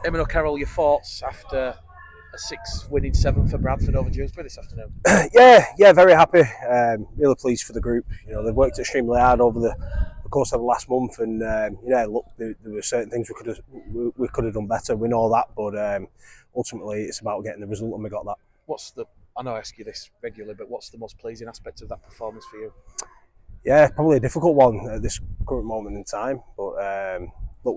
Eamon O'Carroll, your thoughts after a 6-winning 7 for Bradford over Dewsbury this afternoon? Yeah, very happy. Really pleased for the group. They've worked extremely hard over the course of the last month, and look, there were certain things we could have done better. We know that, but ultimately it's about getting the result, and we got that. I know I ask you this regularly, but what's the most pleasing aspect of that performance for you? Yeah, probably a difficult one at this current moment in time, but look,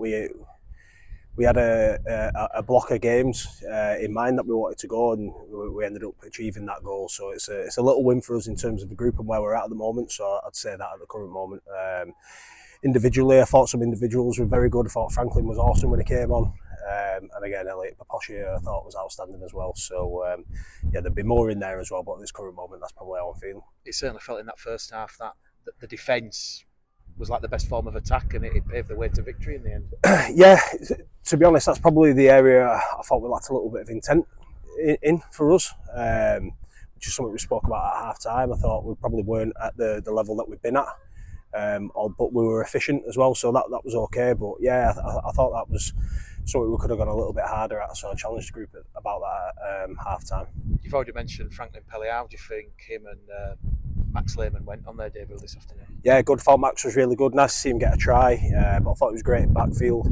we had a block of games in mind that we wanted to go, and we ended up achieving that goal. So it's a little win for us in terms of the group and where we're at the moment. So I'd say that at the current moment. Individually, I thought some individuals were very good. I thought Franklin was awesome when he came on. And again, Elliot Paposhi I thought was outstanding as well. So there'd be more in there as well, but at this current moment, that's probably how I'm feeling. It certainly felt in that first half that the defence was like the best form of attack, and it paved the way to victory in the end. Yeah, to be honest, that's probably the area I thought we lacked a little bit of intent in for us, which is something we spoke about at half time. I thought we probably weren't at the level that we've been at, but we were efficient as well, so that was okay. But yeah, I thought that was something we could have gone a little bit harder at, so I challenged the group about that at half time. You've already mentioned Franklin Pelly. How do you think him and Max Lehman went on their debut this afternoon? Yeah, good. I thought Max was really good. Nice to see him get a try, but I thought he was great in backfield.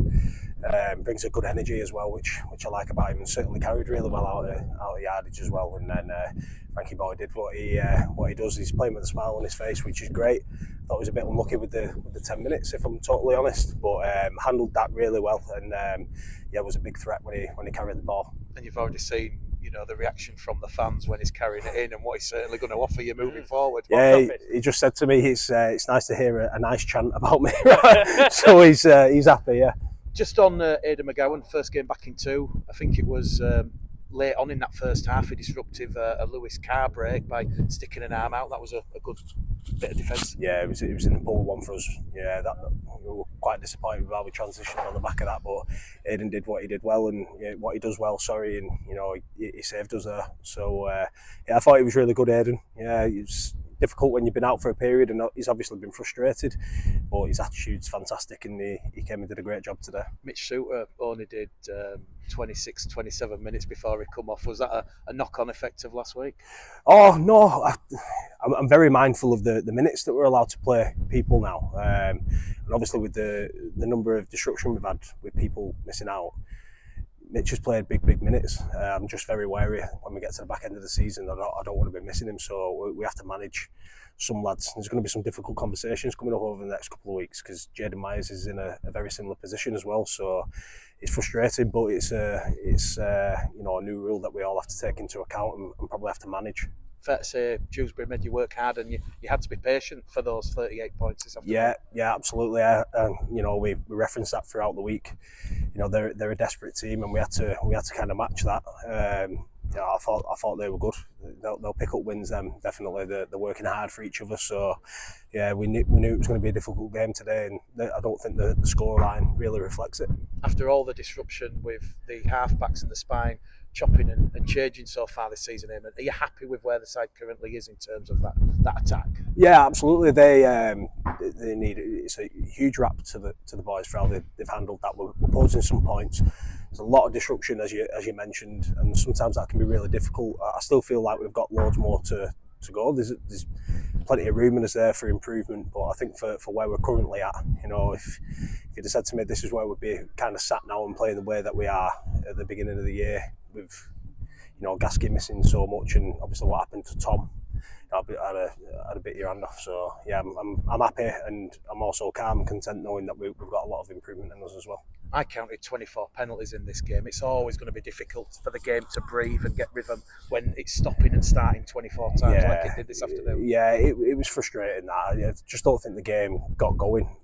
Brings a good energy as well, which I like about him, and certainly carried really well out of yardage as well. And then Frankie Boy did what he does. He's playing with a smile on his face, which is great. I thought he was a bit unlucky with the 10 minutes, if I'm totally honest, but handled that really well, and was a big threat when he carried the ball. And you've already seen the reaction from the fans when he's carrying it in, and what he's certainly going to offer you moving forward. Yeah, he just said to me, it's nice to hear a nice chant about me. So he's happy, yeah. Just on Aidan McGowan, first game back in 2, I think it was late on in that first half, he disrupted a Lewis Carr break by sticking an arm out. That was a good bit of defence. Yeah, it was an important one for us. Yeah, we were quite disappointed with how we transitioned on the back of that, but Aidan did what he did well, and what he does well, and he saved us there. So I thought he was really good, Aidan. Yeah, it's difficult when you've been out for a period, and he's obviously been frustrated, but his attitude's fantastic, and he came and did a great job today. Mitch Suter only did 26-27 minutes before he come off. Was that a knock-on effect of last week? Oh no, I'm very mindful of the minutes that we're allowed to play people now, and obviously with the number of disruption we've had with people missing out, Mitch has played big minutes. I'm just very wary when we get to the back end of the season. I don't want to be missing him, so we have to manage some lads. There's going to be some difficult conversations coming up over the next couple of weeks, because Jaden Myers is in a very similar position as well. So it's frustrating, but it's a new rule that we all have to take into account and probably have to manage. Fair to say, Dewsbury made you work hard, and you had to be patient for those 38 points this afternoon. Yeah, absolutely. We referenced that throughout the week. They're a desperate team, and we had to kind of match that. I thought they were good. They'll pick up wins. Them definitely. They're working hard for each other. So yeah, we knew it was going to be a difficult game today, and I don't think the scoreline really reflects it. After all the disruption with the halfbacks and the spine chopping and changing so far this season, Eamon, are you happy with where the side currently is in terms of that attack? Yeah, absolutely. They need it's a huge rap to the boys for how they've handled that. We're posing some points. There's a lot of disruption, as you mentioned, and sometimes that can be really difficult. I still feel like we've got loads more to go. There's plenty of room in us there for improvement, but I think for where we're currently at, if you'd have said to me this is where we'd be kind of sat now and playing the way that we are at the beginning of the year, with Gasky missing so much, and obviously what happened to Tom, I had a bit of your hand off. So yeah, I'm happy, and I'm also calm and content knowing that we've got a lot of improvement in us as well. I counted 24 penalties in this game. It's always going to be difficult for the game to breathe and get rhythm when it's stopping and starting 24 times like it did this afternoon. Yeah, it was frustrating that. I just don't think the game got going.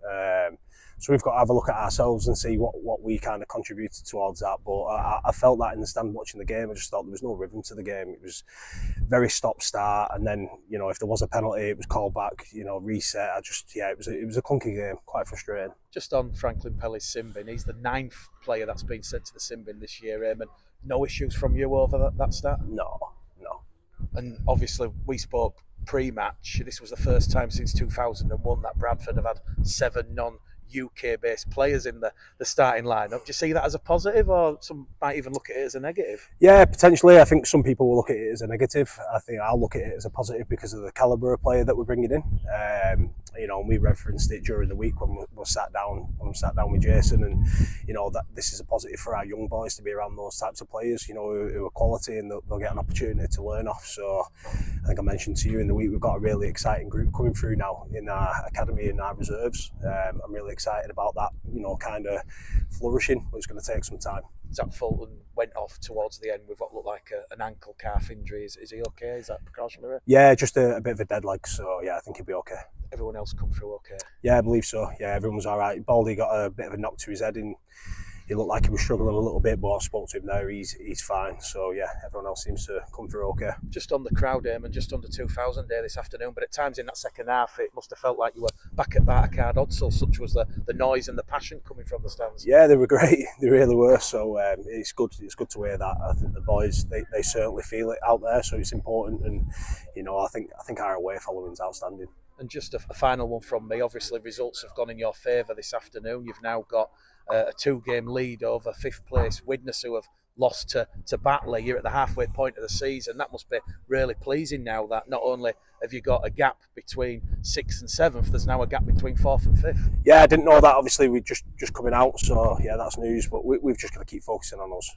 So we've got to have a look at ourselves and see what we kind of contributed towards that. But I felt that in the stand watching the game. I just thought there was no rhythm to the game. It was very stop-start, and then if there was a penalty, it was called back. Reset. It was a clunky game. Quite frustrating. Just on Franklin Pelly's sin bin, he's the 9th player that's been sent to the sin bin this year. Eamon, no issues from you over that stat? No. And obviously we spoke pre-match. This was the first time since 2001 that Bradford have had 7 non UK-based players in the starting lineup. Do you see that as a positive, or some might even look at it as a negative? Yeah, potentially. I think some people will look at it as a negative. I think I'll look at it as a positive because of the calibre of player that we're bringing in. We referenced it during the week when we sat down with Jason, and that this is a positive for our young boys to be around those types of players. Who are quality, and they'll get an opportunity to learn off. So I think I mentioned to you in the week we've got a really exciting group coming through now in our academy and our reserves. I'm really excited about that. Kind of flourishing, but it's going to take some time. Zach Fulton went off towards the end with what looked like an ankle calf injury. Is he okay? Is that precautionary? Yeah, just a bit of a dead leg, so yeah, I think he'll be okay. Everyone else come through okay? Yeah, I believe so. Yeah, everyone was all right. Baldy got a bit of a knock to his head, and he looked like he was struggling a little bit, but I spoke to him now, he's fine. So yeah, everyone else seems to come through okay. Just on the crowd, Eamon, just under 2,000 there this afternoon, but at times in that second half it must have felt like you were back at Bartercard Odsal, such was the noise and the passion coming from the stands. Yeah, they were great, they really were, so it's good to hear that. I think the boys, they certainly feel it out there, so it's important, and I think our away following is outstanding. And just a final one from me, obviously results have gone in your favour this afternoon. You've now got a 2-game lead over 5th place Widnes, who have lost to Batley. You're at the halfway point of the season. That must be really pleasing now that not only have you got a gap between 6th and 7th, there's now a gap between 4th and 5th. Yeah, I didn't know that. Obviously, we're just coming out, so yeah, that's news. But we've just got to keep focusing on us.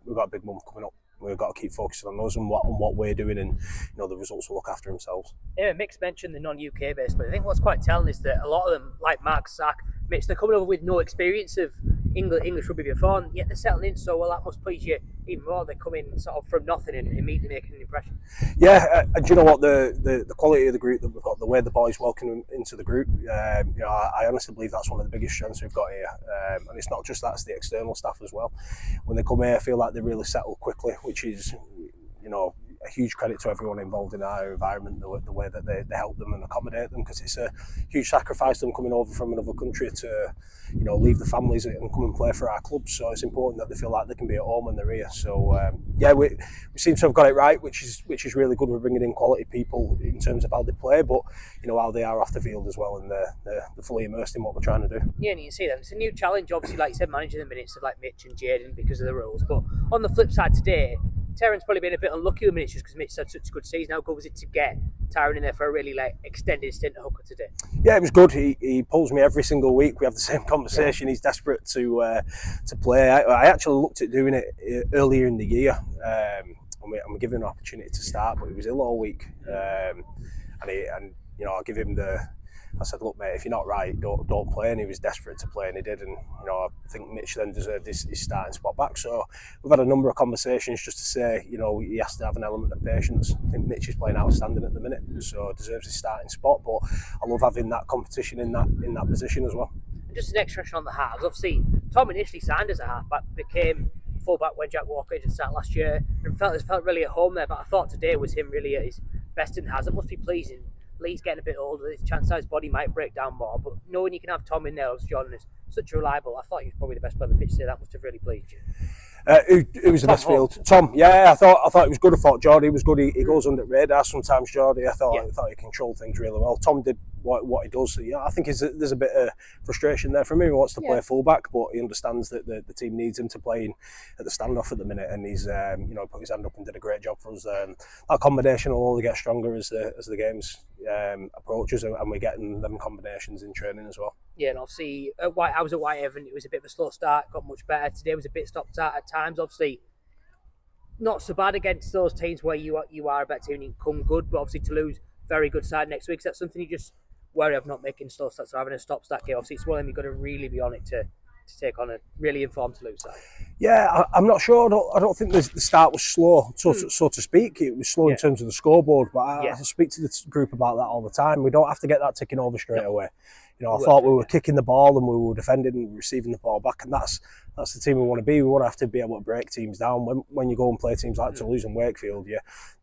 We've got a big month coming up. We've got to keep focusing on us and what we're doing, and the results will look after themselves. Yeah, Mick's mentioned the non-UK base, but I think what's quite telling is that a lot of them, like Mark Sack, Mitch, they're coming over with no experience of English rugby before, and yet they're settling in so well. That must please you even more. They come in sort of from nothing and immediately making an impression. Yeah, and do you know what, the quality of the group that we've got, the way the boys welcome into the group, I honestly believe that's one of the biggest strengths we've got here. And it's not just that; it's the external staff as well. When they come here, I feel like they really settle quickly, which is a huge credit to everyone involved in our environment, the way that they help them and accommodate them, because it's a huge sacrifice them coming over from another country to leave the families and come and play for our club. So it's important that they feel like they can be at home when they're here. So we seem to have got it right, which is really good. We're bringing in quality people in terms of how they play, but how they are off the field as well, and they're fully immersed in what we're trying to do. Yeah, and you can see that it's a new challenge, obviously, like you said, managing the minutes of like Mitch and Jaden because of the rules. But on the flip side today, Terran's probably been a bit unlucky with minutes just because Mitch had such a good season. How good was it to get Tyron in there for a really extended stint at hooker today? Yeah, it was good. He pulls me every single week. We have the same conversation. Yeah. He's desperate to play. I actually looked at doing it earlier in the year, and we gave him an opportunity to start, but he was ill all week. I give him I said, look, mate, if you're not right, don't play. And he was desperate to play, and he did. And I think Mitch then deserved his starting spot back. So we've had a number of conversations just to say, he has to have an element of patience. I think Mitch is playing outstanding at the minute, so deserves his starting spot. But I love having that competition in that position as well. And just an extra on the halves. Obviously, Tom initially signed as a half-back, became full-back when Jack Walker did start last year, and felt really at home there. But I thought today was him really at his best in the halves. It must be pleasing. Lee's getting a bit older, his chance his body might break down more, but knowing you can have Tom in there as Jordan is such a reliable, I thought he was probably the best player on the pitch today. That must have really pleased you. Who was the best field? Tom. Yeah, I thought it was good. I thought Geordie was good. He goes under the radar sometimes, Geordie. I thought he controlled things really well. Tom did what he does. Yeah, I think there's a bit of frustration there from him. He wants to play fullback, but he understands that the team needs him to play at the standoff at the minute, and he's put his hand up and did a great job for us there. And that combination will only get stronger as the games approaches, and we're getting them combinations in training as well. Yeah, and obviously I was at Whitehaven. It was a bit of a slow start, got much better. Today was a bit stop-start at times. Obviously, not so bad against those teams where you are a better team and you come good, but obviously Toulouse, very good side next week. So that's something you just worry of, not making slow starts or having a stop-start game. Obviously, it's one of them you've got to really be on it to take on a really informed Toulouse side. Yeah, I'm not sure. I don't think the start was slow, so to speak. It was slow in terms of the scoreboard, but I speak to the group about that all the time. We don't have to get that ticking over straight away. I thought we were kicking the ball and we were defending and receiving the ball back, and that's the team we want to be. We want to have to be able to break teams down. When you go and play teams like Toulouse and Wakefield,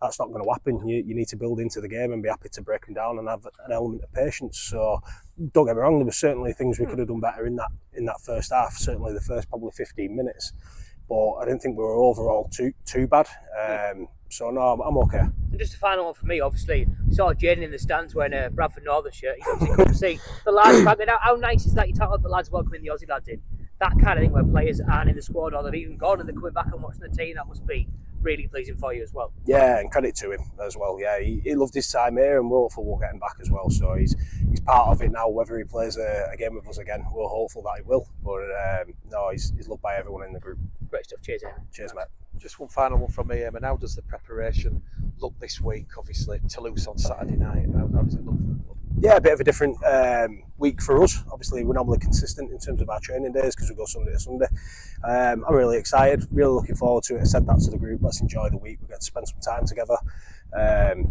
that's not going to happen. You need to build into the game and be happy to break them down and have an element of patience. So don't get me wrong, there were certainly things we could have done better in that first half. Certainly the first probably 15 minutes. but I didn't think we were overall too bad. So no, I'm okay. And just a final one for me, obviously, saw Jaden in the stands wearing a Bradford Northern shirt. He's obviously good to see the lads banging out. How nice is that? You talk about the lads welcoming the Aussie lads in. That kind of thing where players aren't in the squad or they've even gone and they're coming back and watching the team, that must be really pleasing for you as well. Yeah, and credit to him as well. Yeah, he loved his time here, and we're hopeful we'll get him back as well. So he's part of it now. Whether he plays a game with us again, we're hopeful that he will. But no, he's loved by everyone in the group. Great stuff. Cheers, Eamon. Cheers, mate. Just one final one from me, Eamon. How does the preparation look this week? Obviously, Toulouse on Saturday night. How does it look for the club? Yeah, a bit of a different week for us. Obviously, we're normally consistent in terms of our training days because we go Sunday to Sunday. I'm really excited, really looking forward to it. I said that to the group. Let's enjoy the week. We get to spend some time together. I'm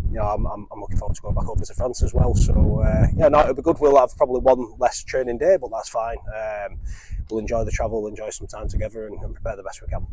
looking forward to going back over to France as well. So it'll be good. We'll have probably one less training day, but that's fine. We'll enjoy the travel, enjoy some time together, and prepare the best we can.